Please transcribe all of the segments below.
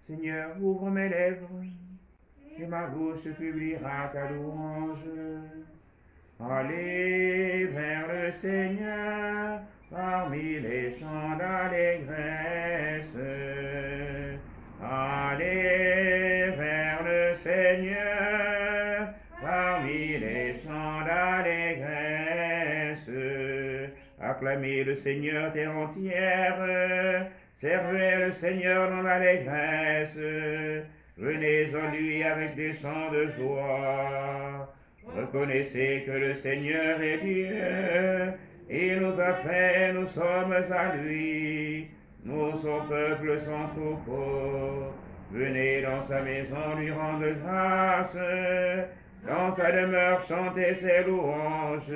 Seigneur, ouvre mes lèvres, et ma bouche publiera ta louange. Allez vers le Seigneur parmi les chants d'allégresse. Allez vers le Seigneur parmi les chants d'allégresse. Acclamez le Seigneur terre entière. Servez le Seigneur dans l'allégresse. Venez en lui avec des chants de joie. Reconnaissez que le Seigneur est Dieu. Il nous a fait, nous sommes à lui. Nous, son peuple, son troupeau. Venez dans sa maison lui rendre grâce. Dans sa demeure, chantez ses louanges.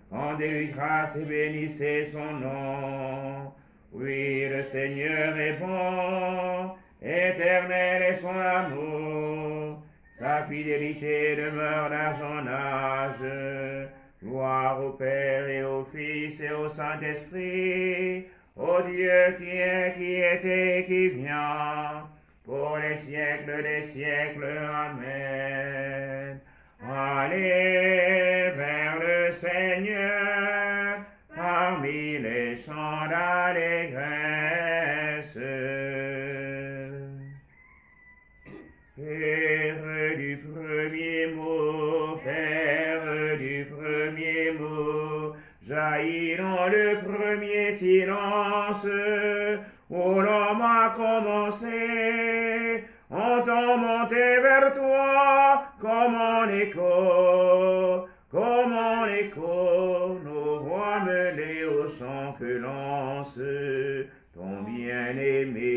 Rendez-lui grâce et bénissez son nom. Oui, le Seigneur est bon, éternel est son amour. Sa fidélité demeure d'âge en âge. Gloire au Père et au Fils et au Saint-Esprit, au Dieu qui est et qui vient, pour les siècles des siècles. Amen. Allez vers le Seigneur parmi les chants d'allégresse. Père du premier mot, Père du premier mot, jaillit dans le premier silence où l'homme a commencé. Entends monter vers toi comme en écho, nos voix mêlées au chant que lance ton bien-aimé,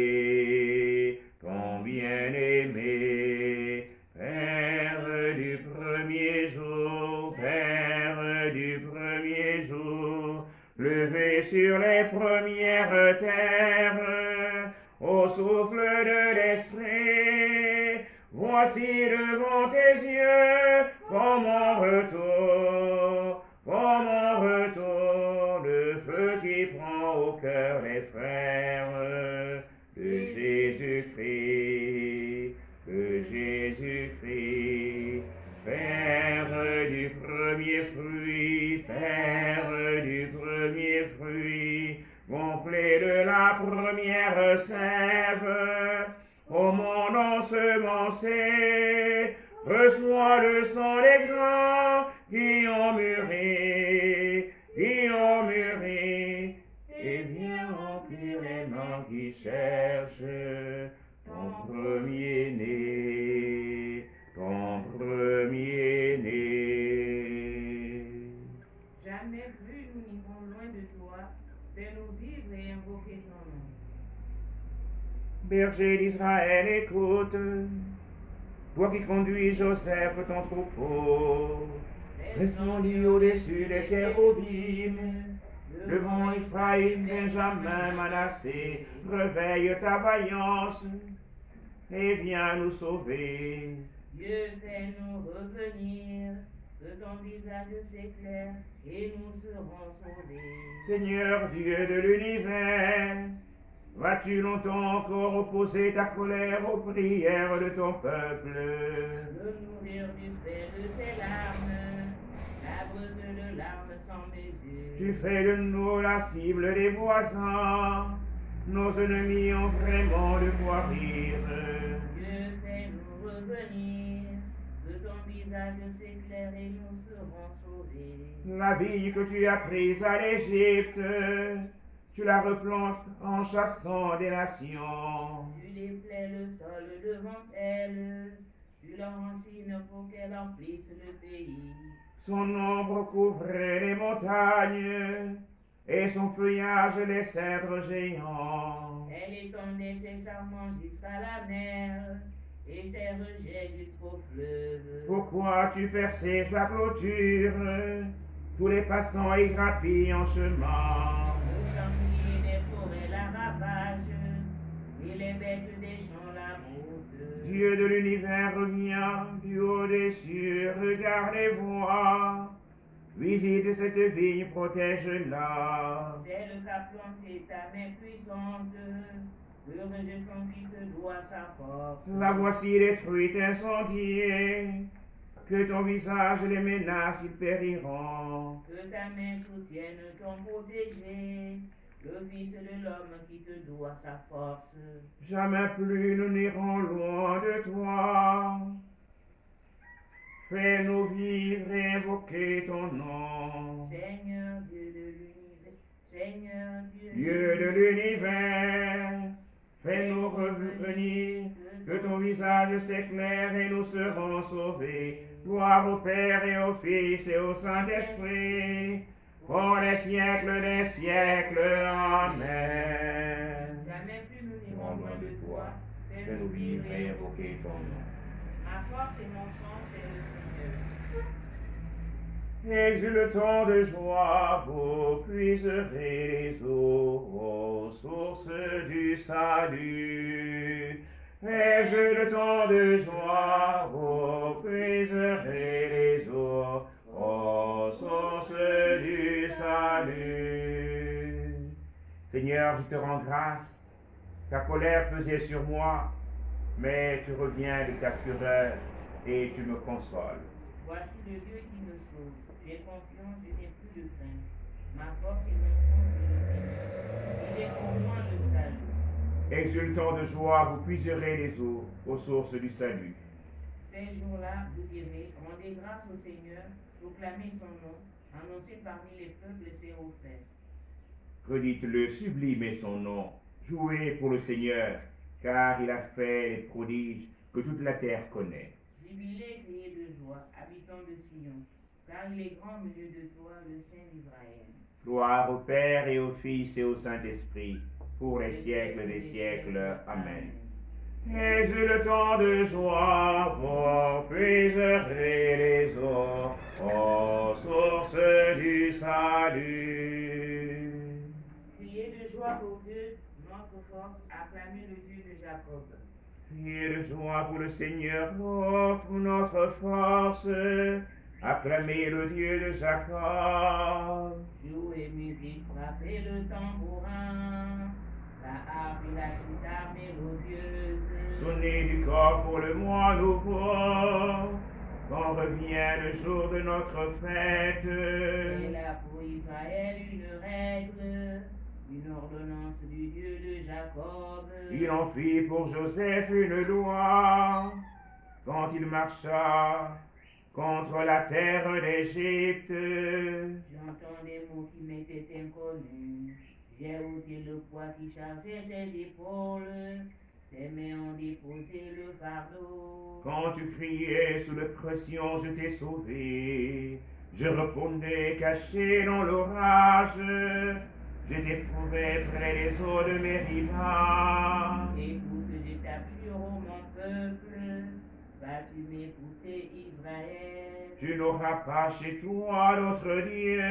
Père du premier jour, Père du premier jour, levé sur les premières terres, au souffle de l'esprit, voici devant tes yeux, comme en retour, le feu qui prend au cœur les frères de Jésus-Christ, Père du premier fruit, gonflé de la première sève, au monde ensemencé, reçois le sang des grands qui ont mûri, et viens remplir les mains qui cherchent ton premier-né, Jamais plus nous n'irons loin de toi, fais-nous vivre et invoquer ton nom. Berger d'Israël, écoute, toi qui conduis Joseph ton troupeau, descendu au-dessus des chérubim, devant Ephraïm, Benjamin, Manassé, réveille ta vaillance et viens nous sauver. Dieu, fais-nous revenir, que ton visage s'éclaire et nous serons sauvés. Seigneur Dieu de l'univers, vas-tu longtemps encore opposer ta colère aux prières de ton peuple? Le nourrir du fait de ses larmes, abreuse de larmes sans mesure. Tu fais de nous la cible des voisins, nos ennemis ont vraiment de quoi rire. Dieu, fais-nous revenir, que ton visage s'éclaire et nous serons sauvés. La vigne que tu as prise à l'Égypte, tu la replantes en chassant des nations. Tu déplaies le sol devant elle, tu l'enracines pour qu'elle emplisse le pays. Son ombre couvrait les montagnes, et son feuillage les cèdres géants. Elle étendait ses sarments jusqu'à la mer, et ses rejets jusqu'au fleuve. Pourquoi tu perçais sa clôture? Tous les passants y grappillent en chemin. Le sanglier des forêts la ravage, et les bêtes des champs la montent. Dieu de l'univers revient du haut des cieux, regarde et vois. Visite cette vigne, protège-la. C'est le qu'a planté ta main puissante, Le rejeton qui te doit sa force. La voici détruite, incendiée. Que ton visage les menace, ils périront. Que ta main soutienne ton protégé, le Fils de l'homme qui te doit sa force. Jamais plus nous n'irons loin de toi. Fais-nous vivre et invoquer ton nom. Seigneur Dieu de l'univers, Seigneur Dieu de l'univers, fais-nous revenir, que ton visage s'éclaire et nous serons sauvés. Gloire au Père et au Fils et au Saint-Esprit, pour les siècles des siècles. Amen. Jamais plus nous n'irons loin de toi, fais-nous vivre et invoquer ton nom. Ma force et mon sang, c'est le Seigneur. Exultant de joie, vous puiserez les eaux, source du salut. Exultant de joie, vous puiserez les eaux, source du salut. Seigneur, je te rends grâce. Ta colère pesait sur moi, mais tu reviens de ta fureur et tu me consoles. Voici le Dieu qui me sauve. J'ai confiance, je n'ai plus de crainte. Ma force et mon sang, c'est le Seigneur. Il est pour moi le salut. Exultant de joie, vous puiserez les eaux aux sources du salut. Ces jours-là, vous direz, rendez grâce au Seigneur, proclamez son nom, annoncez parmi les peuples ses hauts faits. Redites-le, sublime est son nom. Jouez pour le Seigneur, car il a fait les prodiges que toute la terre connaît. Jubilez, criez de joie, habitants de Sion, car il est grand au milieu de toi, le Saint d'Israël. Gloire au Père et au Fils et au Saint-Esprit, pour les siècles des siècles. Amen. Exultant de joie, vous puiserez les eaux aux sources du salut. Criez de joie pour Dieu, notre force, acclamez le Dieu de Jacob. Criez de joie pour le Seigneur, notre force. Acclamez le Dieu de Jacob. Jouez musique, frappez le tambourin, la harpe et la cithare mélodieuse. Sonnez du corps pour le mois nouveau, quand revient le jour de notre fête. C'est là pour Israël une règle, une ordonnance du Dieu de Jacob. Il en fit pour Joseph une loi, quand il marcha contre la terre d'Égypte. J'entends des mots qui m'étaient inconnus. J'ai ôté le poids qui chargeait ses épaules. Ses mains ont déposé le fardeau. Quand tu criais sous la pression, je t'ai sauvé. Je répondais caché dans l'orage. Je t'éprouvais près des eaux de Mériba. Écoute, je t'appure, ô mon peuple. Vas-tu m'écouter, Israël? Tu n'auras pas chez toi d'autre Dieu.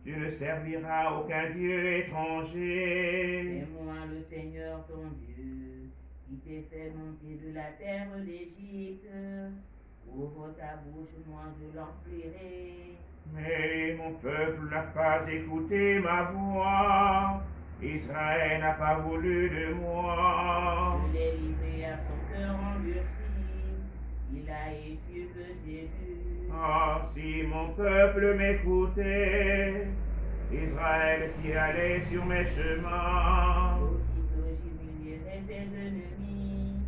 Tu ne serviras aucun Dieu étranger. C'est moi le Seigneur ton Dieu, qui t'ai fait monter de la terre d'Égypte. Ouvre ta bouche, moi je l'emplirai. Mais mon peuple n'a pas écouté ma voix. Israël n'a pas voulu de moi. Je l'ai livré à son cœur endurci. Il a essuie que ses vues. Ah, si mon peuple m'écoutait, Israël s'y allait sur mes chemins. Aussitôt j'humilierai ses ennemis.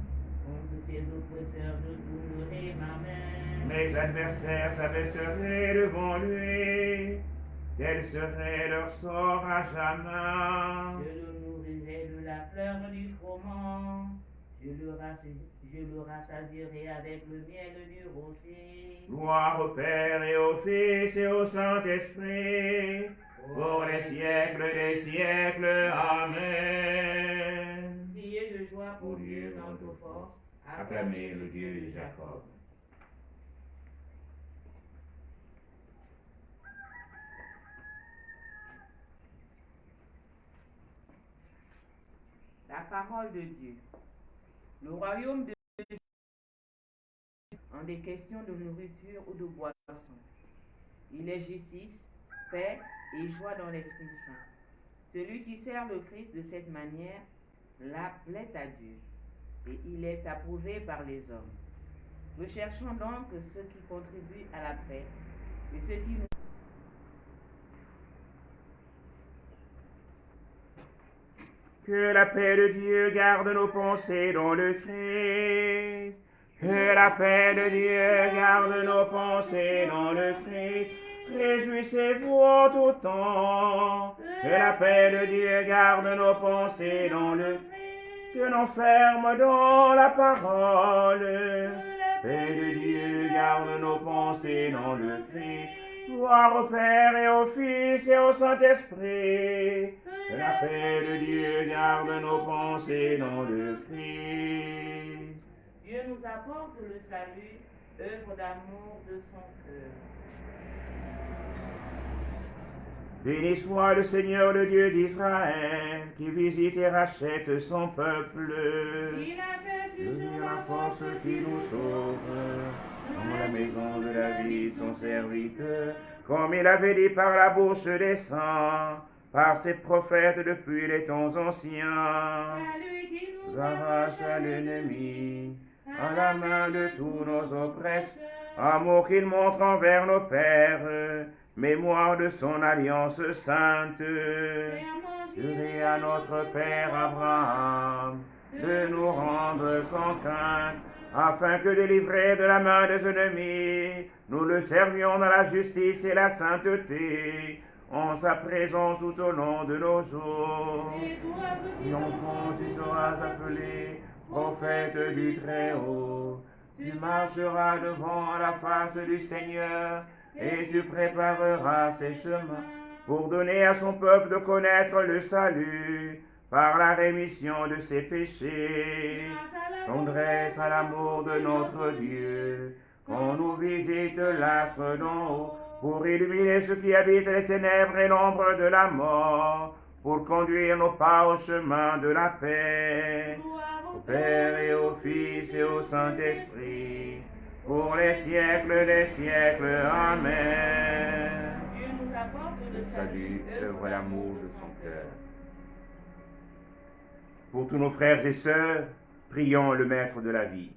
Contre ses oppresseurs je tournerai ma main. Mes adversaires s'abaisseraient devant lui. Tel serait leur sort à jamais. Je le nourrirai de la fleur du froment. Je le rassasierai avec le miel du rocher. Gloire au Père et au Fils et au Saint-Esprit, pour les siècles des siècles. Amen. Priez de joie pour Dieu notre force. Acclamez le Dieu de Jacob. La parole de Dieu. Le royaume de Dieu en des questions de nourriture ou de boisson. Il est justice, paix et joie dans l'Esprit Saint. Celui qui sert le Christ de cette manière la plaît à Dieu, et il est approuvé par les hommes. Nous cherchons donc ceux qui contribuent à la paix et ceux qui nous... Que la paix de Dieu garde nos pensées dans le Christ. Que la paix de Dieu garde nos pensées dans le Christ. Réjouissez-vous en tout temps. Que la paix de Dieu garde nos pensées dans le Christ. Que l'on ferme dans la parole. La paix de Dieu garde nos pensées dans le Christ. Gloire au Père et au Fils et au Saint-Esprit. Que la paix de Dieu garde nos pensées dans le Christ. Dieu nous apporte le salut, œuvre d'amour de son cœur. Béni soit le Seigneur, le Dieu d'Israël, qui visite et rachète son peuple. Il a fait sur la force qui nous sauve, dans la maison de David son serviteur, comme il avait dit par la bouche des saints, par ses prophètes depuis les temps anciens. Nous arrache à l'ennemi, à la main de tous nos oppresseurs, amour qu'il montre envers nos pères, mémoire de son alliance sainte. Jurez à notre Père Abraham de nous rendre sans crainte, afin que délivrés de la main des ennemis, nous le servions dans la justice et la sainteté, en sa présence tout au long de nos jours. Et enfant, tu seras appelé prophète du Très-Haut. Tu marcheras devant la face du Seigneur, et tu prépareras ses chemins pour donner à son peuple de connaître le salut par la rémission de ses péchés. Tendresse à l'amour de notre Dieu, qu'on nous visite l'astre d'en haut, pour illuminer ceux qui habitent les ténèbres et l'ombre de la mort, pour conduire nos pas au chemin de la paix. Au Père et au Fils et au Saint-Esprit, pour les siècles des siècles. Amen. Dieu nous apporte le Salut, œuvre l'amour de son cœur. Pour tous nos frères et sœurs, prions le Maître de la vie.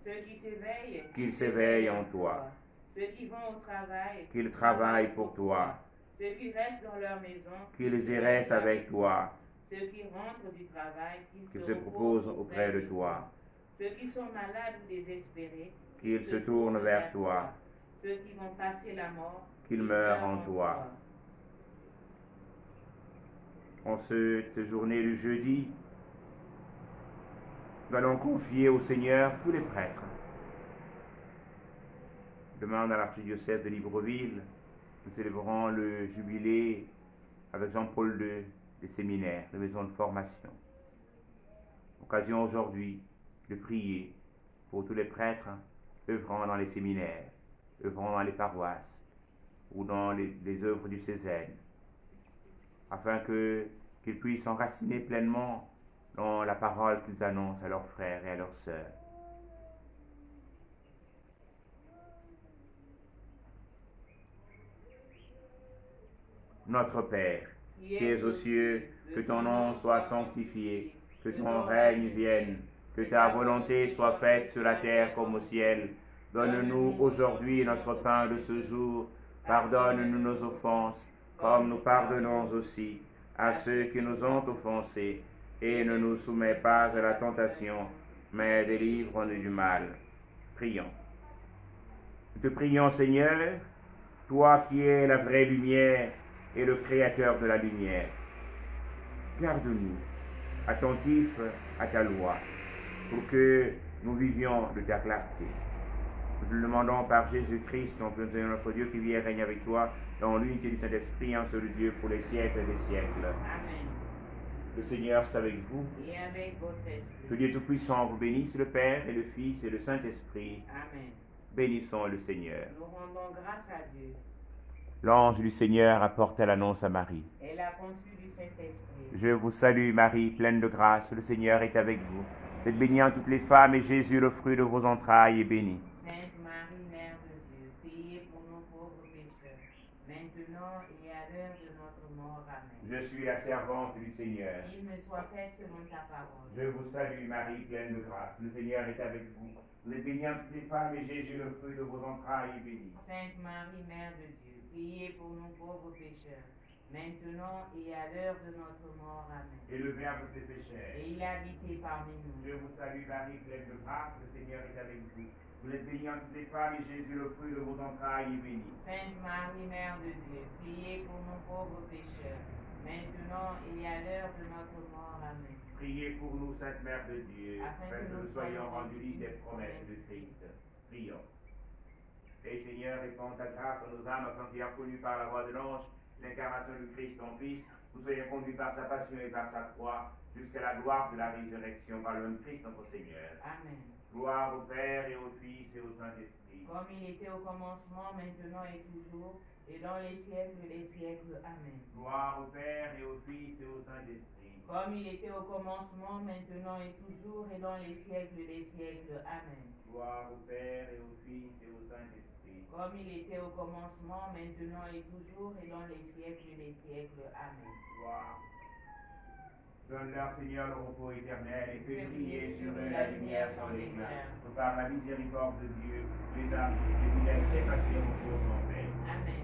Ceux qui s'éveillent, Qu'il s'éveille en toi. Ceux qui vont au travail, Qu'il travaille pour toi. Ceux qui restent dans leur maison, Qu'ils y restent avec toi. Ceux qui rentrent du travail, Qu'ils se proposent auprès de toi. Ceux qui sont malades ou désespérés, Qu'ils se tournent vers toi. Ceux qui vont passer la mort, Qu'ils meurent en toi. En cette journée du jeudi, nous allons confier au Seigneur tous les prêtres. Demain, dans l'archidiocèse de Libreville, nous célébrons le jubilé avec Jean-Paul II des séminaires, des maisons de formation. Occasion aujourd'hui de prier pour tous les prêtres œuvrant dans les séminaires, œuvrant dans les paroisses ou dans les œuvres du Césaire, afin qu'ils puissent s'enraciner pleinement dans la parole qu'ils annoncent à leurs frères et à leurs sœurs. Notre Père, qui es aux cieux, que ton nom soit sanctifié, que ton règne vienne, que ta volonté soit faite sur la terre comme au ciel. Donne-nous aujourd'hui notre pain de ce jour. Pardonne-nous nos offenses, comme nous pardonnons aussi à ceux qui nous ont offensés. Et ne nous soumets pas à la tentation, mais délivre-nous du mal. Prions. Nous te prions, Seigneur, toi qui es la vraie lumière et le créateur de la lumière. Garde-nous, attentifs à ta loi, pour que nous vivions de ta clarté. Nous te le demandons par Jésus-Christ, ton Fils, notre Dieu, qui vit et règne avec toi, dans l'unité du Saint-Esprit, un seul Dieu, pour les siècles des siècles. Amen. Le Seigneur est avec vous. Et avec votre esprit. Que Dieu Tout-Puissant vous bénisse, le Père et le Fils et le Saint-Esprit. Amen. Bénissons le Seigneur. Nous rendons grâce à Dieu. L'ange du Seigneur apporta l'annonce à Marie. Elle a conçu du Saint-Esprit. Je vous salue Marie, pleine de grâce, le Seigneur est avec vous. Vous êtes bénie en toutes les femmes, et Jésus, le fruit de vos entrailles, est béni. Sainte Marie, Mère de Dieu, priez pour nos pauvres pécheurs, maintenant et à l'heure de notre mort. Amen. Je suis la servante du Seigneur. qu'il me soit fait selon ta parole. Je vous salue Marie, pleine de grâce. Le Seigneur est avec vous. Vous êtes bénie entre les femmes et Jésus, le fruit de vos entrailles, est béni. Sainte Marie, Mère de Dieu, priez pour nous pauvres pécheurs, maintenant et à l'heure de notre mort. Amen. Et le Verbe s'est fait chair. Et il a habité parmi nous. Je vous salue Marie, pleine de grâce. Le Seigneur est avec vous. Vous êtes bénie entre les femmes et Jésus, le fruit de vos entrailles, est béni. Sainte Marie, Mère de Dieu, priez pour nous pauvres pécheurs, maintenant et à l'heure de notre mort. Amen. Priez pour nous, Sainte Mère de Dieu, Afin afin que que nous nous soyons soyons rendus libres des libres promesses de Christ. Prions. Et Seigneur, réponds ta grâce à nos âmes, afin qu'ayant connu par la voix de l'ange l'incarnation du Christ, ton Fils, nous soyons conduits par sa passion et par sa croix, jusqu'à la gloire de la résurrection par le même Christ notre Seigneur. Amen. Gloire au Père et au Fils et au Saint-Esprit. Comme il était au commencement, maintenant et toujours, et dans les siècles des siècles. Amen. Gloire au Père et au Fils et au Saint-Esprit. Comme il était au commencement, maintenant et toujours, et dans les siècles des siècles. Amen. Gloire au Père et au Fils et au Saint-Esprit. Comme il était au commencement, maintenant et toujours, et dans les siècles des siècles. Amen. Gloire. Donne-leur, Seigneur, le repos éternel et fais Fais briller briller sur sur eux eux la la lumière lumière sans sans l'éclat. éclat. Que par la miséricorde de Dieu, les âmes et les très patients sur son paix. Amen.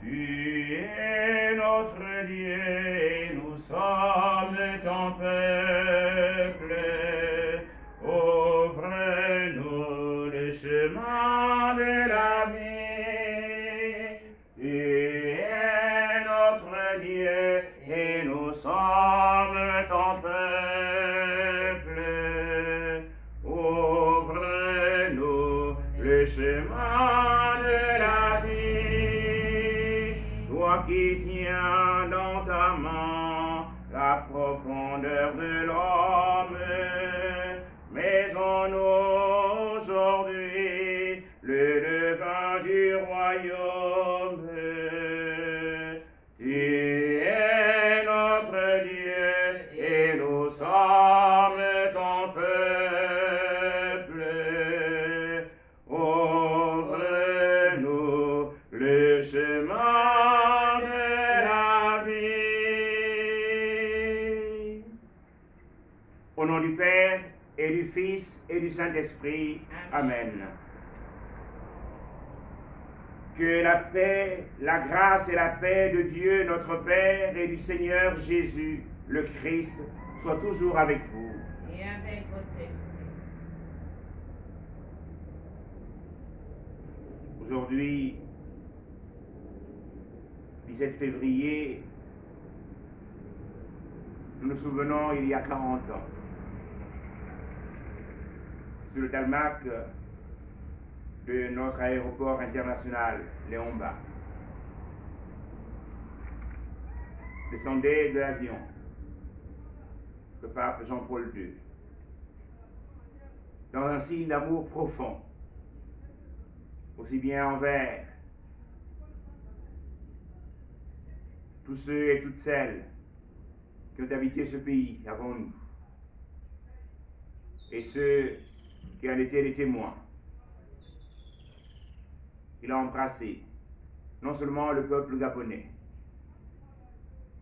Tu es notre Dieu et nous sommes ton peuple. Ouvre-nous le chemin de la vie. Tu es notre Dieu et nous sommes ton peuple. Ouvre-nous le chemin de la vie. Toi qui tiens dans ta main la profondeur de l'homme, mais en nous aujourd'hui le levain du royaume. Tu es notre Dieu et nous sommes ton peuple. Ouvre-nous le chemin de la vie. Au nom du Père et du Fils et du Saint-Esprit. Amen. Que la paix, la grâce et la paix de Dieu notre Père et du Seigneur Jésus, le Christ, soient toujours avec vous. Et avec votre esprit. Aujourd'hui, 17 février, nous nous souvenons il y a 40 ans, sur le tarmac de notre aéroport international, Léon Mba. Descendait de l'avion, le pape Jean-Paul II, dans un signe d'amour profond, aussi bien envers tous ceux et toutes celles qui ont habité ce pays avant nous, et ceux qui en étaient les témoins. Il a embrassé non seulement le peuple gabonais,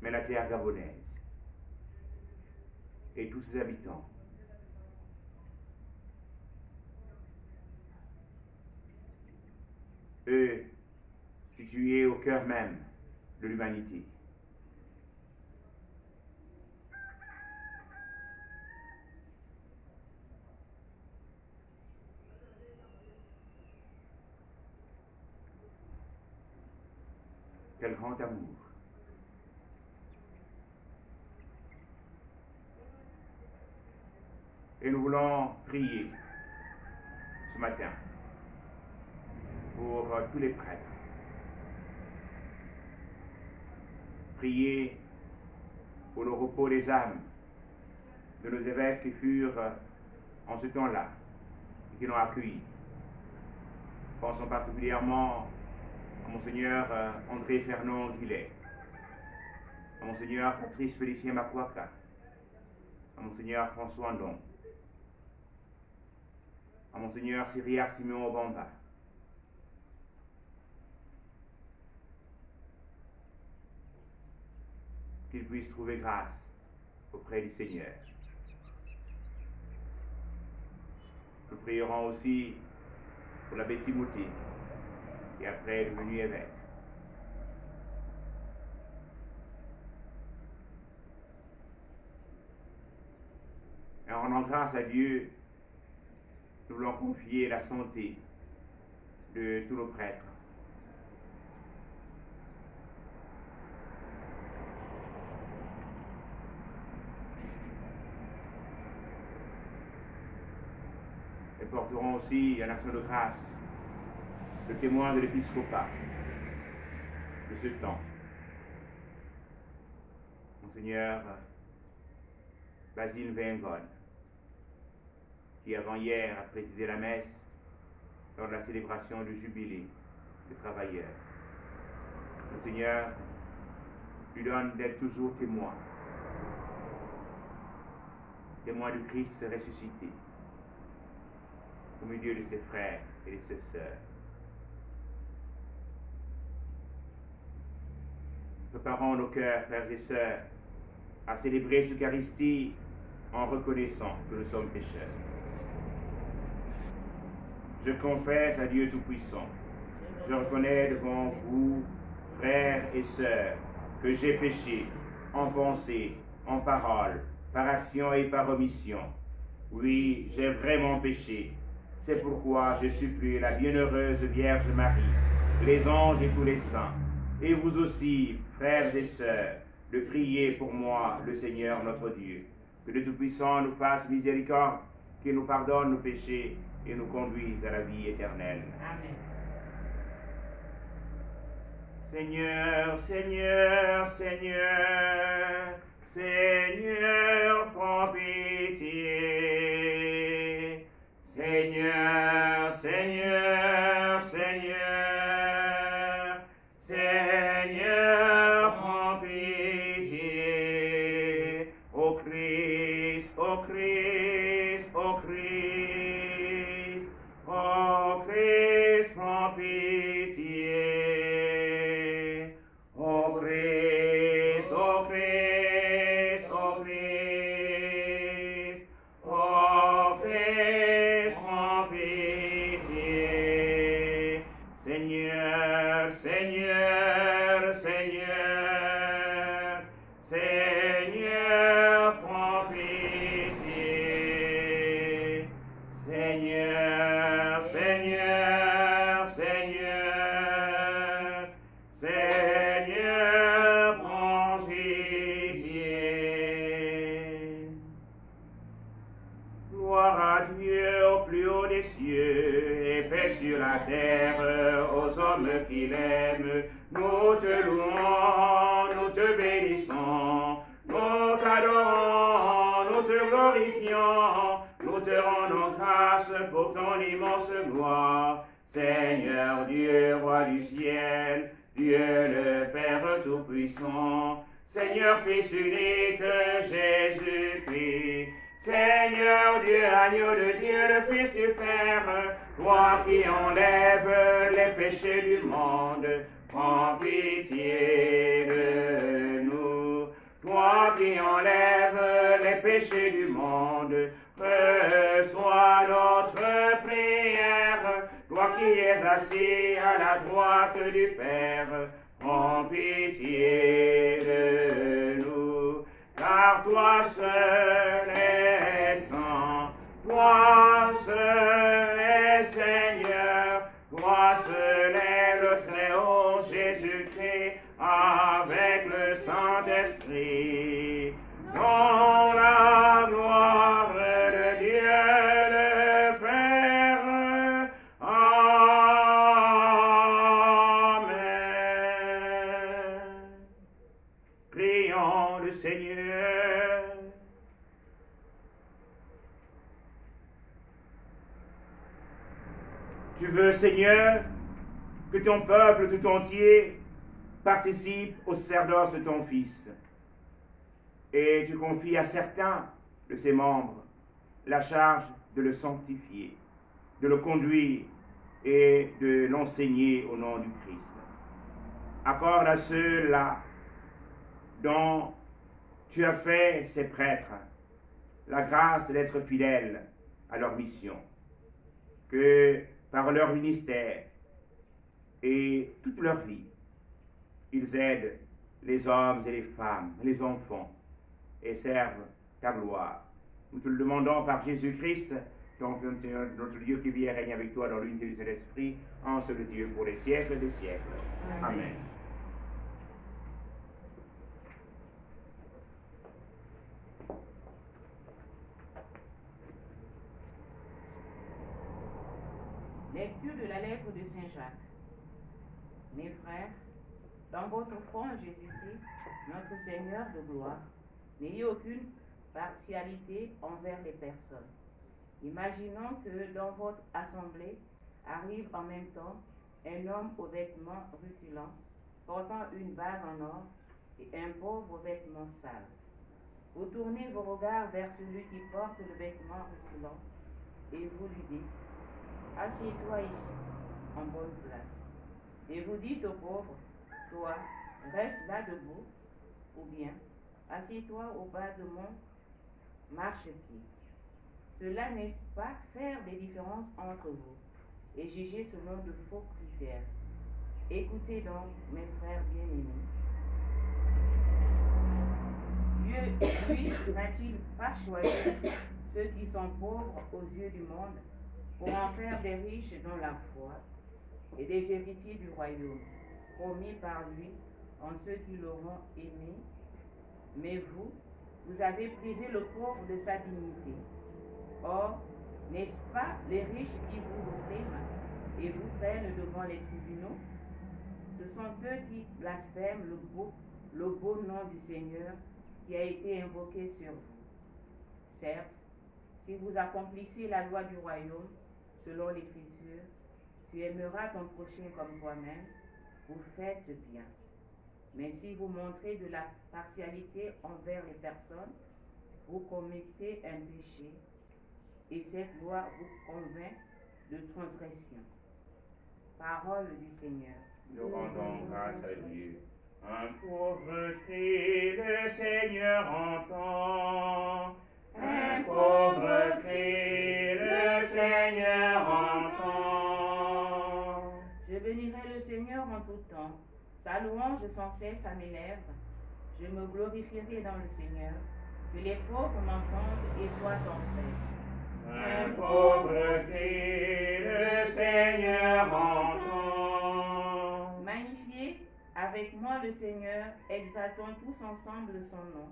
mais la terre gabonaise et tous ses habitants. Eux, situés au cœur même de l'humanité. Quel grand amour. Et nous voulons prier ce matin pour tous les prêtres. Prier pour le repos des âmes de nos évêques qui furent en ce temps-là et qui l'ont accueilli. Pensons particulièrement à Monseigneur André Fernand Guillet, à Monseigneur Patrice Félicien Makwaka, à Monseigneur François Andon, à Monseigneur Cyriac Siméon Obamba, qu'ils puissent trouver grâce auprès du Seigneur. Nous prierons aussi pour l'abbé Timothée, qui après est devenu évêque. Et en rendant grâce à Dieu, nous voulons confier la santé de tous nos prêtres. Et porterons aussi en action de grâce le témoin de l'épiscopat de ce temps, Monseigneur Basile Vengon, qui avant-hier a présidé la messe lors de la célébration du jubilé des travailleurs. Monseigneur lui donne d'être toujours témoin, témoin du Christ ressuscité, au milieu de ses frères et de ses sœurs. Préparons nos cœurs, frères et sœurs, à célébrer l'Eucharistie en reconnaissant que nous sommes pécheurs. Je confesse à Dieu Tout-Puissant, je reconnais devant vous frères et sœurs, que j'ai péché en pensée, en parole, par action et par omission. Oui, j'ai vraiment péché. C'est pourquoi je supplie la bienheureuse Vierge Marie, les anges et tous les saints, et vous aussi, frères et sœurs, de prier pour moi, le Seigneur notre Dieu. Que le Tout-Puissant nous fasse miséricorde, qu'il nous pardonne nos péchés et nous conduise à la vie éternelle. Amen. Seigneur, Seigneur, Seigneur, Seigneur, prends pitié. Seigneur, Seigneur, Seigneur, Seigneur, prends pitié. Ô Christ, ô Christ, ô Christ, ô Christ, prends pitié. Ô Christ, ô Christ, ô Christ, ô Christ, prends pitié. Seigneur, Seigneur, Seigneur, Seigneur, prends pitié. Seigneur, Seigneur, Seigneur, Seigneur, prends pitié. Gloire à Dieu au plus haut des cieux et paix sur la terre aux hommes qu'il aime. Nous te louons, nous te bénissons, nous t'adorons, nous te glorifions, nous te rendons grâce pour ton immense gloire. Seigneur Dieu, roi du ciel, Dieu le Père Tout-Puissant, Seigneur Fils unique, Jésus-Christ, Seigneur Dieu, agneau de Dieu, le Fils du Père, toi qui enlèves les péchés du monde, prends pitié de nous. Toi qui enlèves les péchés du monde, reçois notre prière. Toi qui es assis à la droite du Père, prends pitié de nous. Car toi seul es saint, toi seul es Seigneur, toi seul est le Très-Haut Jésus-Christ, avec le Saint-Esprit. Dans la gloire de Dieu le Père. Amen. Prions le Seigneur. Tu veux, Seigneur, que ton peuple tout entier participe au sacerdoce de ton Fils. Et tu confies à certains de ses membres la charge de le sanctifier, de le conduire et de l'enseigner au nom du Christ. Accorde à ceux-là dont tu as fait ces prêtres la grâce d'être fidèles à leur mission, que par leur ministère et toute leur vie, ils aident les hommes et les femmes, les enfants, et servent ta gloire. Nous te le demandons par Jésus-Christ, notre Dieu qui vit et règne avec toi dans l'unité du Saint-Esprit, en seul Dieu pour les siècles des siècles. Amen. Lecture de la lettre de Saint Jacques. Mes frères, dans votre foi en Jésus-Christ, notre Seigneur de gloire, n'ayez aucune partialité envers les personnes. Imaginons que dans votre assemblée arrive en même temps un homme aux vêtements rutilants, portant une bague en or et un pauvre aux vêtements sales. Vous tournez vos regards vers celui qui porte le vêtement rutilant et vous lui dites: assieds-toi ici, en bonne place. Et vous dites au pauvre: toi, reste là debout, ou bien assieds-toi au bas de mon marchepied. Cela n'est-ce pas faire des différences entre vous et juger selon de faux critères? Écoutez donc, mes frères bien-aimés. Dieu, lui, n'a-t-il pas choisi ceux qui sont pauvres aux yeux du monde pour en faire des riches dans la foi et des héritiers du royaume, promis par lui en ceux qui l'auront aimé? Mais vous, vous avez privé le pauvre de sa dignité. Or, n'est-ce pas les riches qui vous oppriment et vous prennent devant les tribunaux? Ce sont eux qui blasphèment le beau nom du Seigneur qui a été invoqué sur vous. Certes, si vous accomplissez la loi du royaume, selon l'Écriture, tu aimeras ton prochain comme toi-même, vous faites bien. Mais si vous montrez de la partialité envers les personnes, vous commettez un péché, et cette loi vous convainc de transgression. Parole du Seigneur. Nous rendons grâce à Dieu. Un pauvre cri, le Seigneur entend. Un pauvre cri, le Seigneur entend. Je bénirai le Seigneur en tout temps. Sa louange sans cesse à mes lèvres. Je me glorifierai dans le Seigneur. Que les pauvres m'entendent et soient en paix. Un pauvre cri, le Seigneur entend. Magnifiez avec moi le Seigneur, exaltons tous ensemble son nom.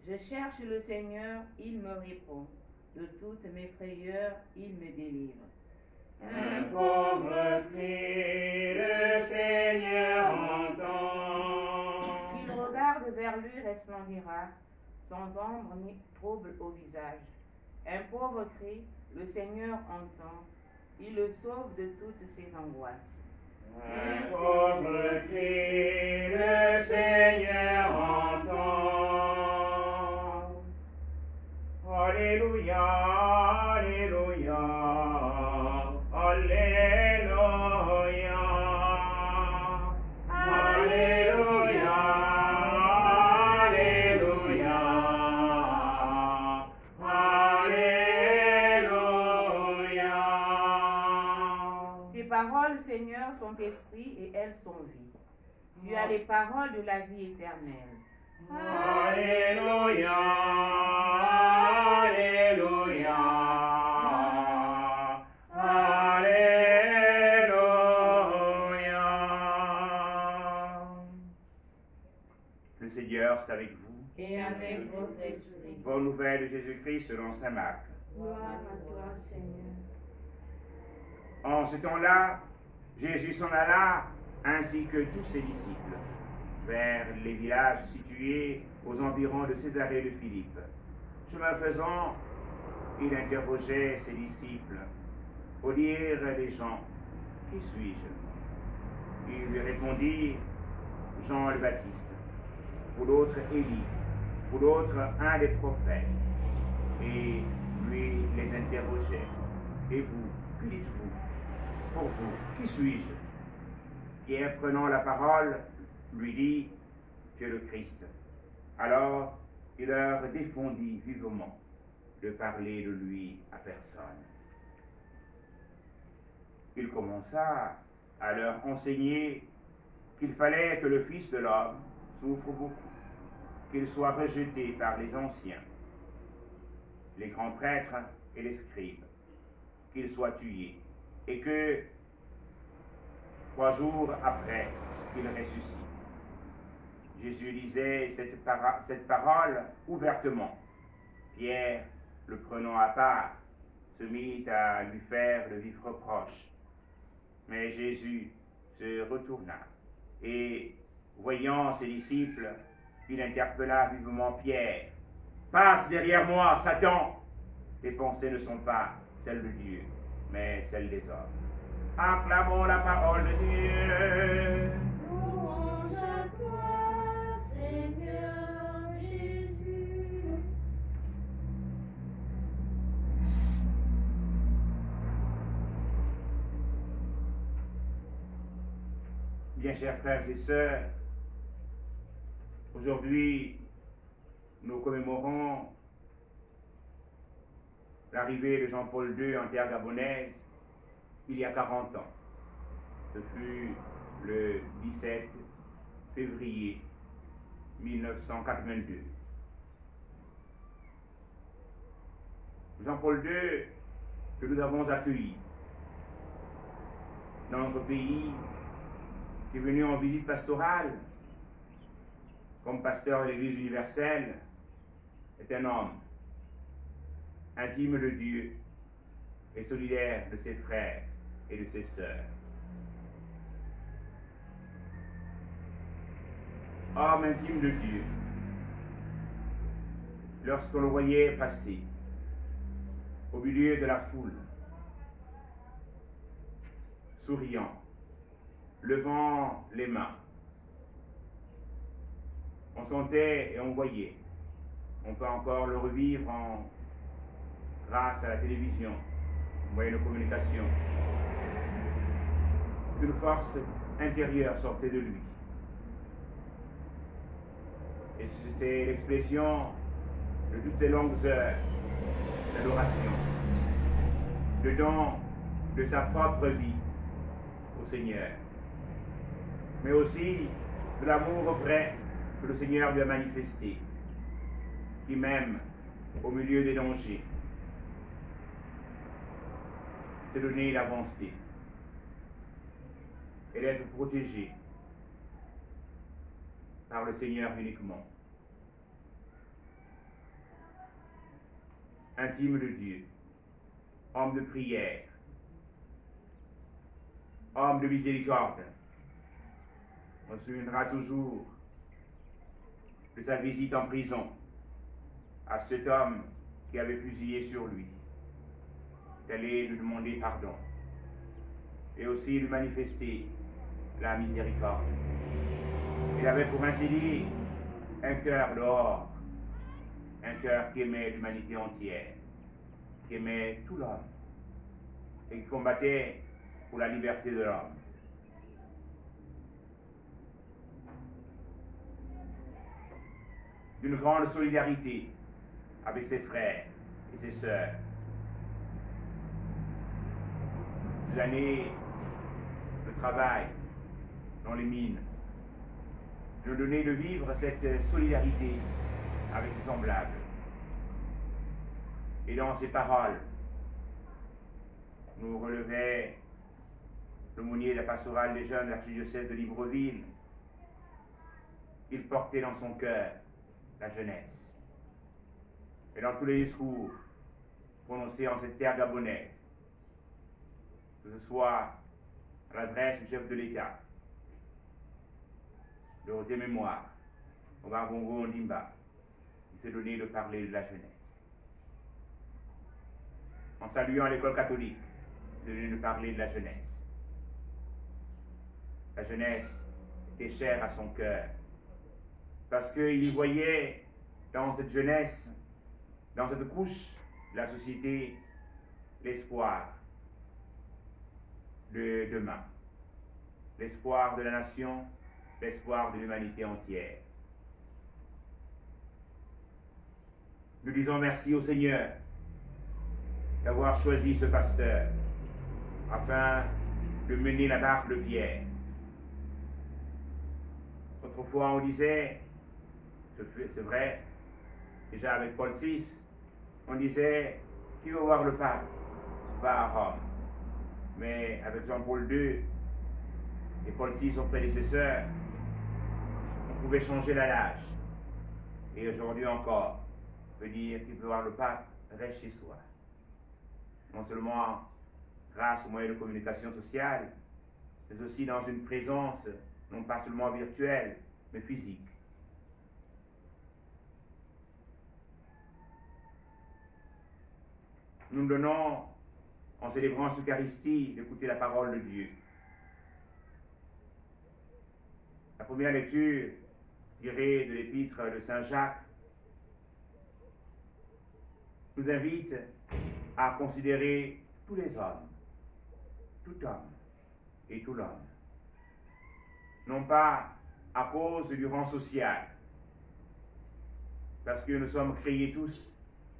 Je cherche le Seigneur, il me répond. De toutes mes frayeurs, il me délivre. Un pauvre cri, le Seigneur entend. Qu'il regarde vers lui resplendira, sans ombre ni trouble au visage. Un pauvre cri, le Seigneur entend, il le sauve de toutes ses angoisses. Un pauvre cri, le Seigneur entend. Alléluia, Alléluia, Alléluia, Alléluia, Alléluia, Alléluia. Tes paroles, Seigneur, sont esprit et elles sont vie. Tu as les paroles de la vie éternelle. Alléluia, Alléluia, Alléluia. Le Seigneur est avec vous. Et avec votre esprit. Bonne nouvelle de Jésus-Christ selon saint Marc. Gloire à toi, Seigneur. En ce temps-là, Jésus s'en alla, ainsi que tous ses disciples, vers les villages situés aux environs de Césarée de Philippe. Chemin faisant, il interrogeait ses disciples. Pour dire les gens, qui suis-je? Ils lui répondirent, Jean le Baptiste, pour d'autres Élie, pour d'autres un des prophètes. Et lui les interrogeait. Et vous, que dites-vous? Pour vous, qui suis-je? Pierre, prenant la parole, lui dit, tu es le Christ. Alors, il leur défendit vivement de parler de lui à personne. Il commença à leur enseigner qu'il fallait que le Fils de l'homme souffre beaucoup, qu'il soit rejeté par les anciens, les grands prêtres et les scribes, qu'il soit tué, et que 3 jours après, qu'il ressuscite. Jésus disait cette parole ouvertement. Pierre, le prenant à part, se mit à lui faire de vifs reproches. Mais Jésus se retourna et, voyant ses disciples, il interpella vivement Pierre. « Passe derrière moi, Satan! Tes pensées ne sont pas celles de Dieu, mais celles des hommes. » Acclamons la parole de Dieu. Louange à toi, Seigneur Jésus. Bien chers frères et sœurs, aujourd'hui, nous commémorons l'arrivée de Jean-Paul II en terre gabonaise il y a 40 ans. Ce fut le 17 février 1982. Jean-Paul II, que nous avons accueilli dans notre pays, qui est venu en visite pastorale, comme pasteur de l'Église universelle, est un homme intime de Dieu et solidaire de ses frères et de ses sœurs. Homme intime de Dieu, lorsqu'on le voyait passer au milieu de la foule, souriant, levant les mains, on sentait et on voyait. On peut encore le revivre grâce à la télévision, moyen de communication. Une force intérieure sortait de lui. Et c'est l'expression de toutes ces longues heures d'adoration, de don de sa propre vie au Seigneur, mais aussi de l'amour vrai que le Seigneur lui a manifesté, qui même au milieu des dangers s'est donné d'avancer et d'être protégé par le Seigneur uniquement. Intime de Dieu, homme de prière, homme de miséricorde. On se souviendra toujours de sa visite en prison à cet homme qui avait fusillé sur lui, d'aller lui demander pardon et aussi lui manifester la miséricorde. Il avait pour ainsi dire un cœur dehors, un cœur qui aimait l'humanité entière, qui aimait tout l'homme et qui combattait pour la liberté de l'homme. D'une grande solidarité avec ses frères et ses sœurs. Des années de travail dans les mines nous donnaient de vivre cette solidarité avec les semblables. Et dans ses paroles, nous relevait l'aumônier de la pastorale des jeunes de l'archidiocèse de Libreville. Il portait dans son cœur la jeunesse. Et dans tous les discours prononcés en cette terre gabonaise, que ce soit à l'adresse du chef de l'État, de haute mémoire, au Bongo Ondimba, il s'est donné de parler de la jeunesse. En saluant l'école catholique, il s'est donné de parler de la jeunesse. La jeunesse était chère à son cœur, parce qu'il y voyait dans cette jeunesse, dans cette couche de la société, l'espoir de demain, l'espoir de la nation, l'espoir de l'humanité entière. Nous disons merci au Seigneur d'avoir choisi ce pasteur afin de mener la barque de Pierre. Autrefois on disait, c'est vrai, déjà avec Paul VI, on disait, qui veut voir le pape va à Rome. Mais avec Jean-Paul II et Paul VI, son prédécesseur, on pouvait changer la nage. Et aujourd'hui encore, on peut dire, qui veut voir le pape reste chez soi. Non seulement grâce aux moyens de communication sociale, mais aussi dans une présence, non pas seulement virtuelle, mais physique. Nous nous donnons, en célébrant l'Eucharistie, d'écouter la parole de Dieu. La première lecture, tirée de l'épître de Saint Jacques, nous invite à considérer tous les hommes, tout homme et tout l'homme, non pas à cause du rang social, parce que nous sommes créés tous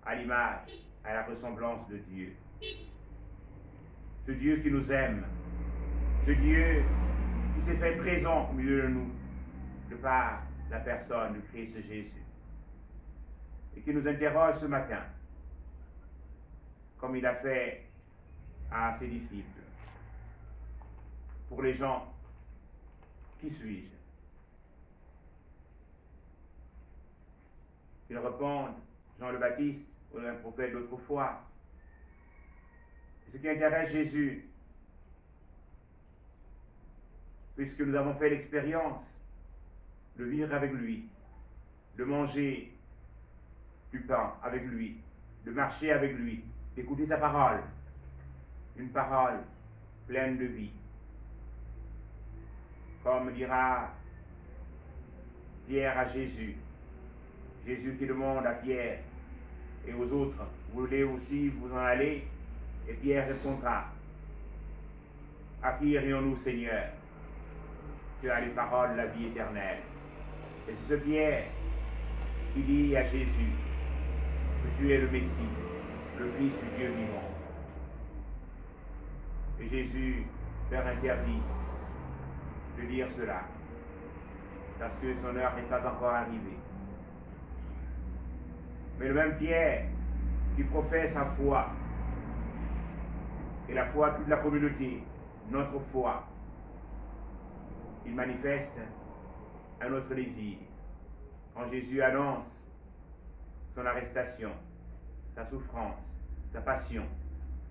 à l'image, à la ressemblance de Dieu. Ce Dieu qui nous aime, ce Dieu qui s'est fait présent au milieu de nous, de par la personne du Christ Jésus, et qui nous interroge ce matin, comme il a fait à ses disciples. Pour les gens, qui suis-je? Ils répondent, Jean le Baptiste, ou un prophète d'autrefois. Ce qui intéresse Jésus, puisque nous avons fait l'expérience de vivre avec lui, de manger du pain avec lui, de marcher avec lui, d'écouter sa parole, une parole pleine de vie. Comme dira Pierre à Jésus, Jésus qui demande à Pierre et aux autres, vous voulez aussi vous en aller? Et Pierre répondra, à qui irions-nous, Seigneur? Tu as les paroles de la vie éternelle. Et c'est ce Pierre qui dit à Jésus que tu es le Messie, le Fils du Dieu vivant. Et Jésus leur interdit de dire cela, parce que son heure n'est pas encore arrivée. Mais le même Pierre qui professe sa foi, et la foi de toute la communauté, notre foi, il manifeste un autre désir. Quand Jésus annonce son arrestation, sa souffrance, sa passion,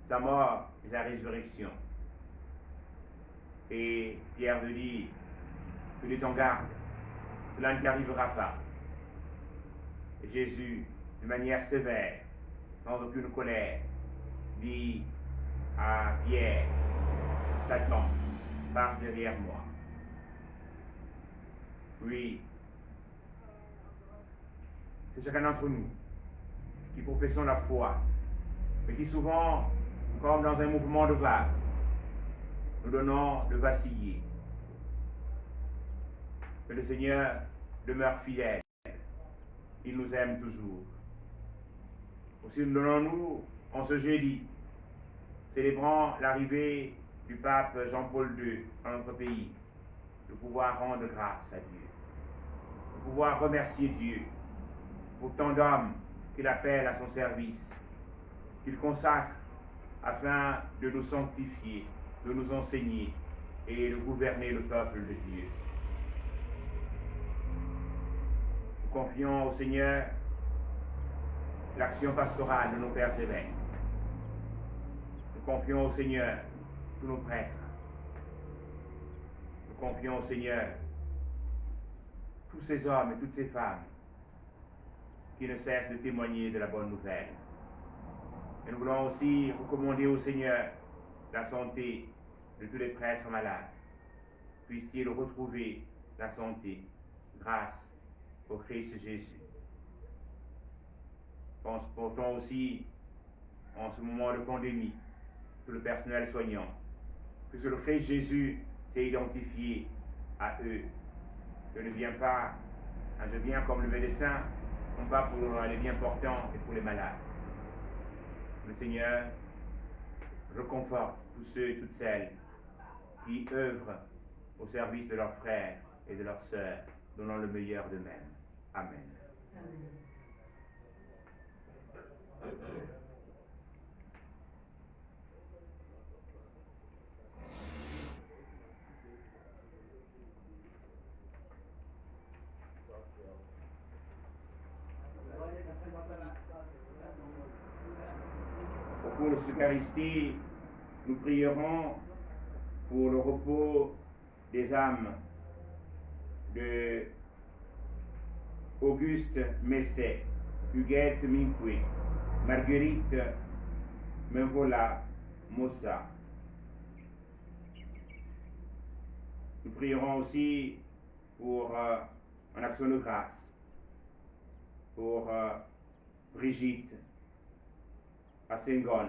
sa mort et sa résurrection. Et Pierre veut dire, tenez en garde, cela ne t'arrivera pas. Et Jésus, de manière sévère, sans aucune colère, dit à Pierre, Satan, passe derrière moi. Oui, c'est chacun d'entre nous qui professons la foi, mais qui souvent, comme dans un mouvement de vague, nous donnons de vaciller. Mais le Seigneur demeure fidèle. Il nous aime toujours. Aussi nous donnons-nous en ce jeudi, célébrant l'arrivée du pape Jean-Paul II dans notre pays, de pouvoir rendre grâce à Dieu, de pouvoir remercier Dieu pour tant d'hommes qu'il appelle à son service, qu'il consacre afin de nous sanctifier, de nous enseigner et de gouverner le peuple de Dieu. Nous confions au Seigneur l'action pastorale de nos pères évêques. Nous confions au Seigneur tous nos prêtres. Nous confions au Seigneur tous ces hommes et toutes ces femmes qui ne cessent de témoigner de la bonne nouvelle. Et nous voulons aussi recommander au Seigneur la santé de tous les prêtres malades. Puisse-t-il retrouver la santé grâce au Christ Jésus. Portons aussi, en ce moment de pandémie, tout le personnel soignant, puisque le Christ Jésus s'est identifié à eux. Je ne viens pas, je viens comme le médecin, non pas pour les bien portants et pour les malades. Le Seigneur reconforte tous ceux et toutes celles qui œuvrent au service de leurs frères et de leurs sœurs, donnant le meilleur d'eux-mêmes. Amen. Au cours de cette Eucharistie, nous prierons pour le repos des âmes de Auguste Messet, Huguette Minque, Marguerite Menvola Mossa. Nous prierons aussi pour en action de grâce, pour Brigitte Assengon,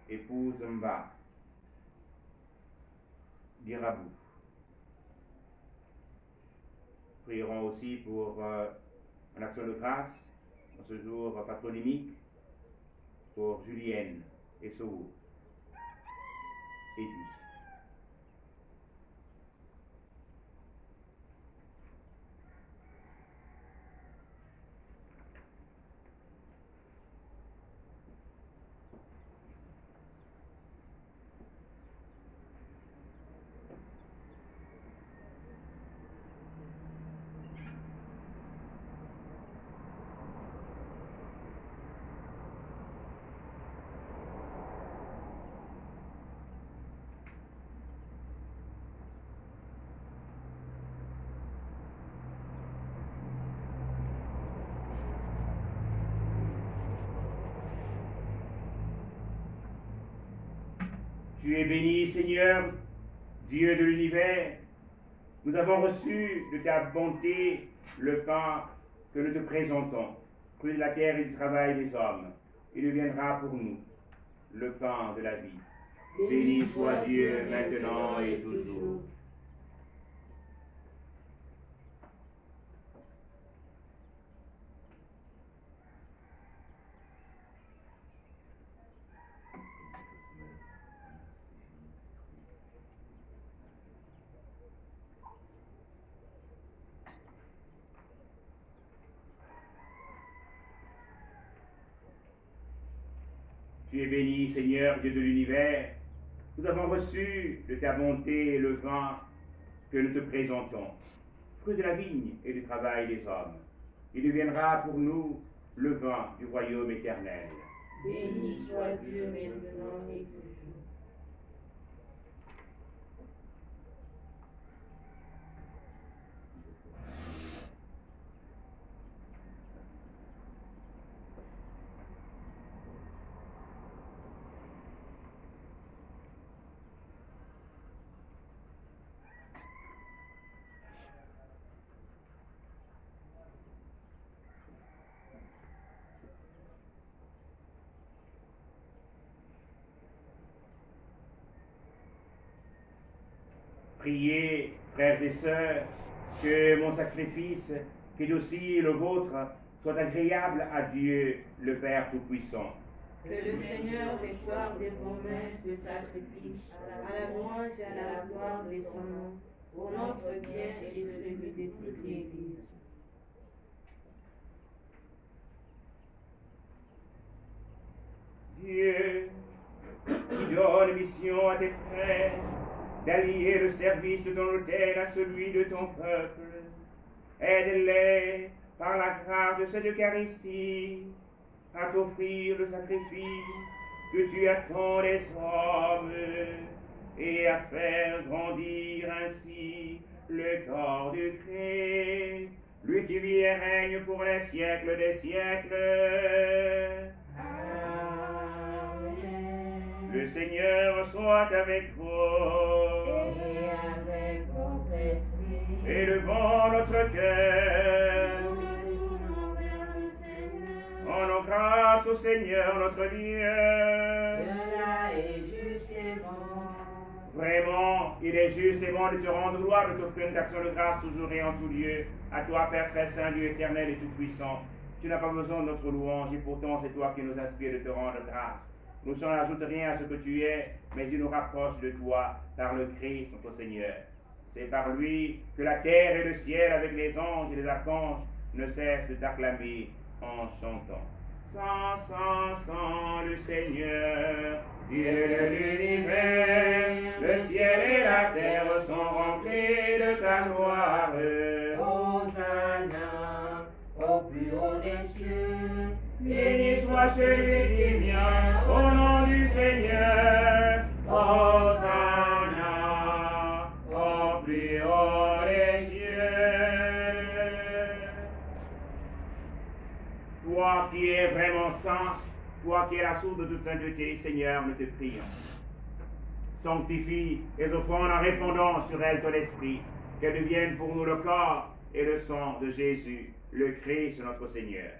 épouse Mba d'Irabou. Prierons aussi pour en action de grâce, en ce jour patronymique, pour Julienne et Soho, Edith. Tu es béni, Seigneur, Dieu de l'univers. Nous avons reçu de ta bonté le pain que nous te présentons, fruit de la terre et du travail des hommes. Il deviendra pour nous le pain de la vie. Béni soit Dieu maintenant et toujours. Tu es béni, Seigneur, Dieu de l'univers. Nous avons reçu de ta bonté le vin que nous te présentons, fruit de la vigne et du travail des hommes. Il deviendra pour nous le vin du royaume éternel. Béni soit Dieu maintenant et toujours. Priez, frères et sœurs, que mon sacrifice, qui est aussi le vôtre, soit agréable à Dieu, le Père Tout-Puissant. Que le Seigneur reçoive des promesses ce sacrifice à la louange et à la gloire de son nom, pour notre bien et celui de toute l'Église. Dieu, qui donne mission à tes frères d'allier le service de ton autel à celui de ton peuple, aide-les par la grâce de cette Eucharistie à t'offrir le sacrifice que tu attends des hommes et à faire grandir ainsi le corps du Christ, lui qui vit et règne pour les siècles des siècles. Le Seigneur soit avec vous. Et avec votre esprit. Élevons notre cœur. Nous retournons vers le Seigneur. Rendons grâce au Seigneur notre Dieu. Cela est juste et bon. Vraiment, il est juste et bon de te rendre gloire, de t'offrir une action de grâce toujours et en tout lieu. À toi, Père très saint, Dieu éternel et tout-puissant. Tu n'as pas besoin de notre louange et pourtant c'est toi qui nous inspires de te rendre grâce. Nous n'ajoutons rien à ce que tu es, mais il nous rapproche de toi par le Christ, notre Seigneur. C'est par lui que la terre et le ciel, avec les anges et les archanges, ne cessent de t'acclamer en chantant. Sans le Seigneur, Dieu de l'univers, le ciel et la terre sont remplis de ta gloire. Hosanna au plus haut des cieux. Béni soit celui qui vient au nom du Seigneur. Hosanna au plus haut des cieux. Toi qui es vraiment saint, toi qui es la source de toute sainteté, Seigneur, nous te prions. Sanctifie les offrandes en répandant sur elles ton esprit, qu'elles deviennent pour nous le corps et le sang de Jésus, le Christ notre Seigneur.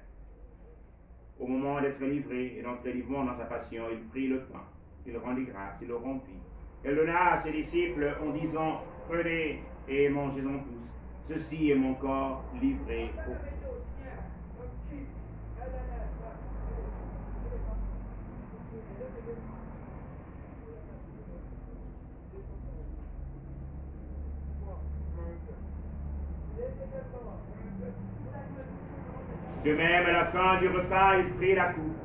Au moment d'être livré et d'entrer librement dans sa passion, il prit le pain, il rendit grâce, il le rompit. Elle donna à ses disciples en disant, prenez et mangez-en tous. Ceci est mon corps livré pour vous. De même, à la fin du repas, il prit la coupe.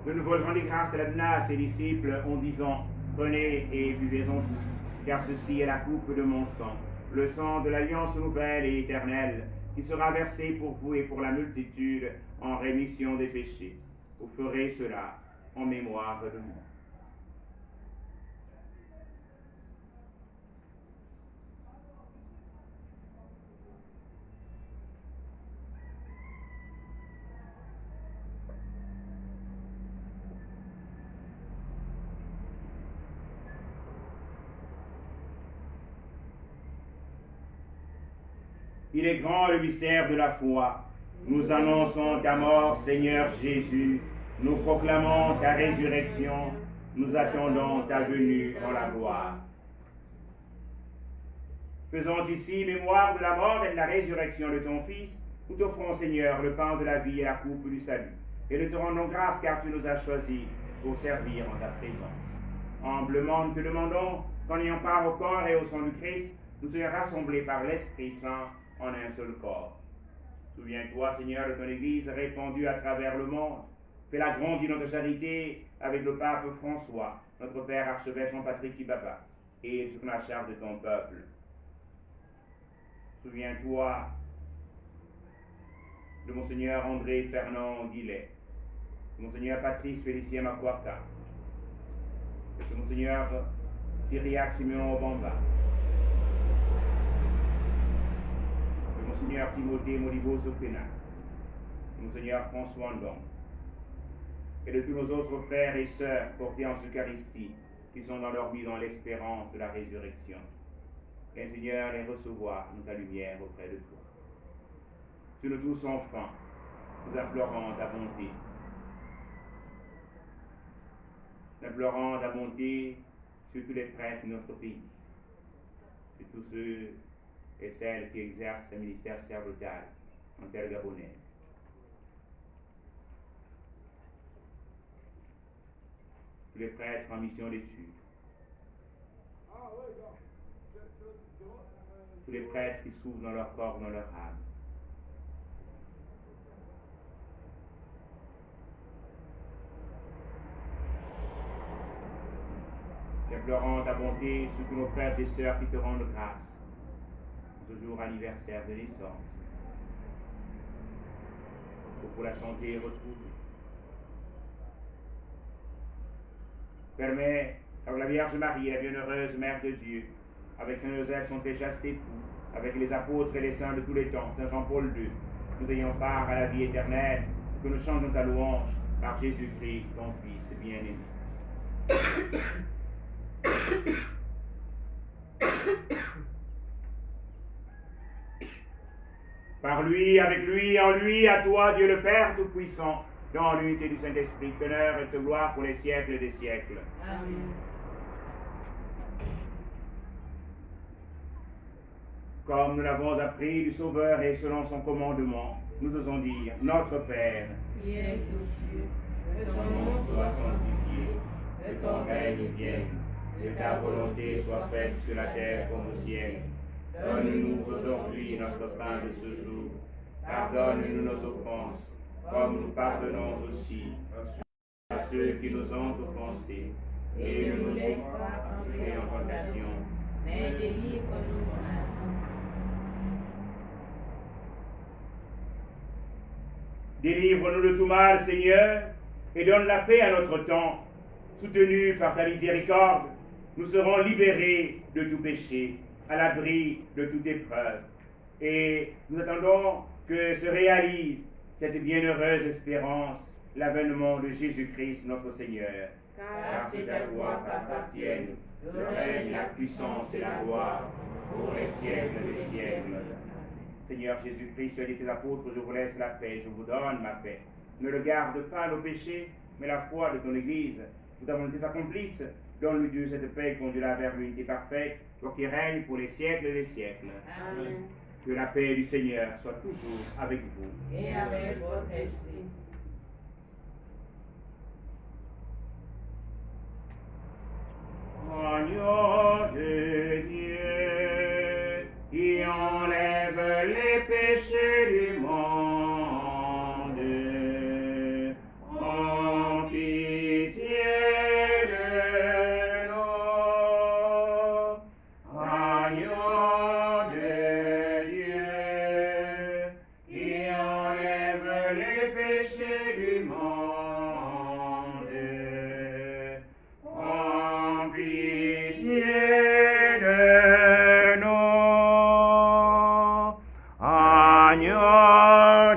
De nouveau, il rendit grâce et la donna à ses disciples en disant, prenez et buvez-en tous, car ceci est la coupe de mon sang, le sang de l'alliance nouvelle et éternelle, qui sera versé pour vous et pour la multitude en rémission des péchés. Vous ferez cela en mémoire de moi. Il est grand le mystère de la foi. Nous annonçons ta mort, Seigneur Jésus. Nous proclamons ta résurrection. Nous attendons ta venue dans la gloire. Faisons ici mémoire de la mort et de la résurrection de ton Fils. Nous t'offrons, Seigneur, le pain de la vie et la coupe du salut. Et nous te rendons grâce car tu nous as choisis pour servir en ta présence. Humblement, nous te demandons qu'en ayant part au corps et au sang du Christ, nous soyons rassemblés par l'Esprit Saint en un seul corps. Souviens-toi, Seigneur, de ton Église répandue à travers le monde. Fais-la grandir dans ta charité avec le pape François, notre Père archevêque Jean-Patrick Kibaba, et sur la charge de ton peuple. Souviens-toi de Monseigneur André Fernand Guillet, de Monseigneur Patrice Félicien Makwaka, de Monseigneur Cyriac Simeon Obamba, de Monseigneur Timothée Modibo Zopena, de Monseigneur François Ndong, et de tous nos autres frères et sœurs portés en Eucharistie, qui sont dans leur vie dans l'espérance de la résurrection. Et Seigneur, les recevoir dans ta lumière auprès de toi. Sur nous tous enfants, nous implorons ta bonté. Nous implorons ta bonté sur tous les prêtres de notre pays, sur tous ceux et celles qui exercent un ministère sacerdotal en terre gabonaise. Tous les prêtres en mission d'études. Tous les prêtres qui souffrent dans leur corps, dans leur âme. Implorons ta bonté sur tous nos frères et sœurs qui te rendent grâce ce jour anniversaire de naissance, pour la santé retrouvée. Permets avec la Vierge Marie, la bienheureuse Mère de Dieu, avec Saint Joseph, son très chaste époux, avec les apôtres et les saints de tous les temps, Saint Jean-Paul II, nous ayons part à la vie éternelle, que nous chantons ta louange par Jésus-Christ, ton Fils bien-aimé. Par lui, avec lui, en lui, à toi, Dieu le Père Tout-Puissant, dans l'unité du Saint-Esprit, honneur et gloire pour les siècles des siècles. Amen. Comme nous l'avons appris du Sauveur et selon son commandement, nous osons dire, Notre Père, Qui es aux cieux, que ton nom soit sanctifié, que ton règne vienne, que ta volonté soit faite sur la terre comme au ciel. donne-nous aujourd'hui notre pain de ce jour. Pardonne-nous nos offenses, comme nous pardonnons aussi à ceux qui nous ont offensés. Et ne nous laisse pas entrer en tentation, mais délivre-nous du mal. Délivre-nous de tout mal, Seigneur, et donne la paix à notre temps. Soutenus par ta miséricorde, nous serons libérés de tout péché, à l'abri de toute épreuve. Et nous attendons que se réalise cette bienheureuse espérance, l'avènement de Jésus-Christ notre Seigneur. Car c'est à toi qu'appartiennent le règne, la puissance et la gloire pour les siècles des siècles. Seigneur Jésus-Christ, tu as dit tes apôtres, je vous laisse la paix, je vous donne ma paix. Ne regarde pas nos péchés, mais la foi de ton Église. Que ta volonté s'accomplisse. Donne-lui Dieu cette paix et conduis-la vers l'unité parfaite, toi qui règne pour les siècles des siècles. Amen. Que la paix du Seigneur soit toujours avec vous. Et avec votre esprit. Agneau de Dieu, qui enlève les péchés du monde, en pitié de nous. Agneau de Dieu, qui enlève les péchés du monde, en pitié de nous. Agneau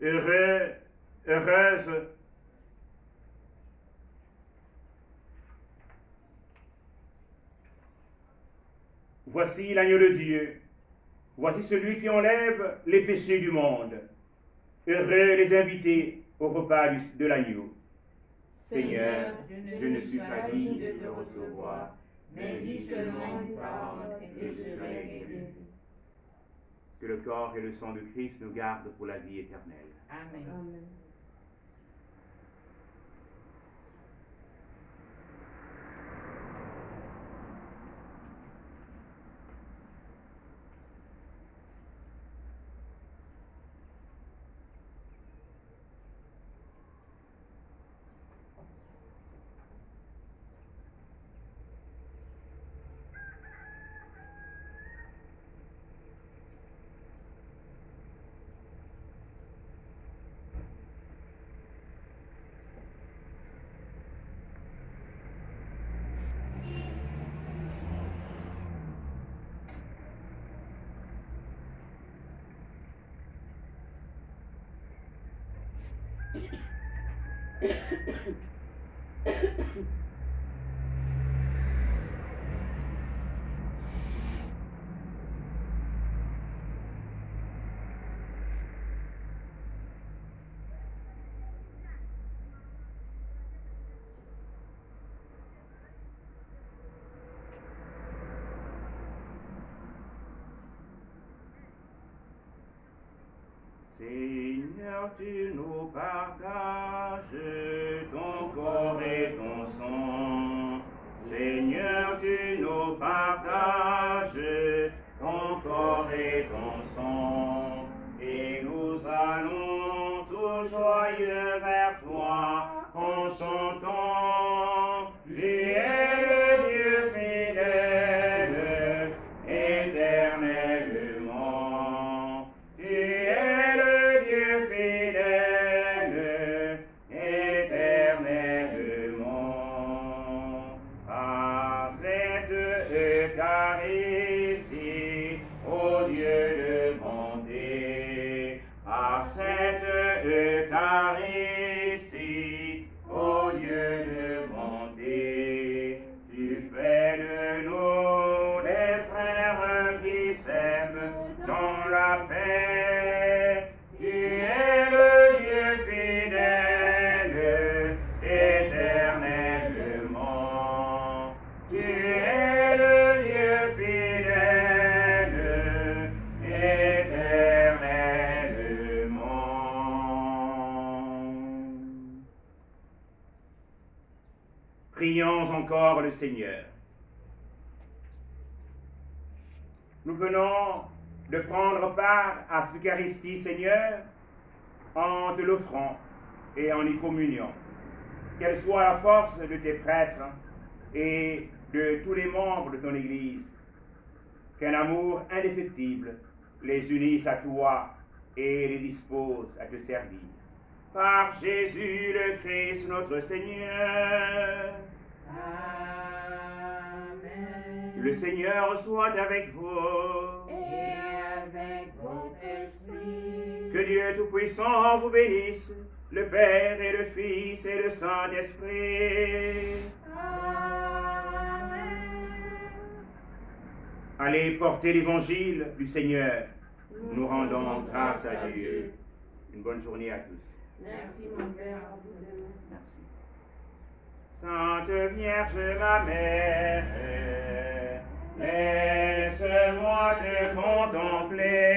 Heureux, heureuse. Voici l'agneau de Dieu. Voici celui qui enlève les péchés du monde. Heureux les invités au repas de l'agneau. Seigneur, je ne suis pas digne de te recevoir, mais dis seulement une parole et je serai guéri. Que le corps et le sang de Christ nous gardent pour la vie éternelle. Amen. Amen. Seigneur, tu nous partages ton corps et ton sang. Seigneur, tu nous partages ton corps et ton sang. Et nous allons tout joyeux vers toi en chantant. Tu es le Dieu fidèle, éternellement. Tu es le Dieu fidèle, éternellement. Par cette Eucharistie, ô Dieu de bonté, par cette Eucharistie, ô Dieu de bonté, tu fais de nous des frères qui s'aiment dans la paix. Tu es le Dieu fidèle, éternellement. Tu es le Dieu fidèle, éternellement. Prions encore le Seigneur. Nous venons de prendre part à cette Eucharistie, Seigneur, en te l'offrant et en y communion. Quelle soit la force de tes prêtres et de tous les membres de ton Église, qu'un amour indéfectible les unisse à toi et les dispose à te servir. Par Jésus le Christ notre Seigneur. Amen. Le Seigneur soit avec vous. Et avec votre esprit. Que Dieu Tout-Puissant vous bénisse, le Père et le Fils et le Saint-Esprit. Amen. Allez porter l'évangile du Seigneur. Nous rendons grâce à Dieu. Une bonne journée à tous. Merci mon Père. À vous demain. Merci. Sainte Vierge, ma mère, laisse-moi te contempler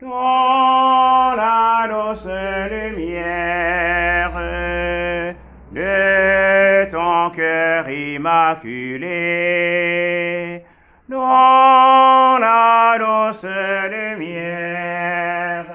dans la douce lumière de ton cœur immaculé, dans la douce lumière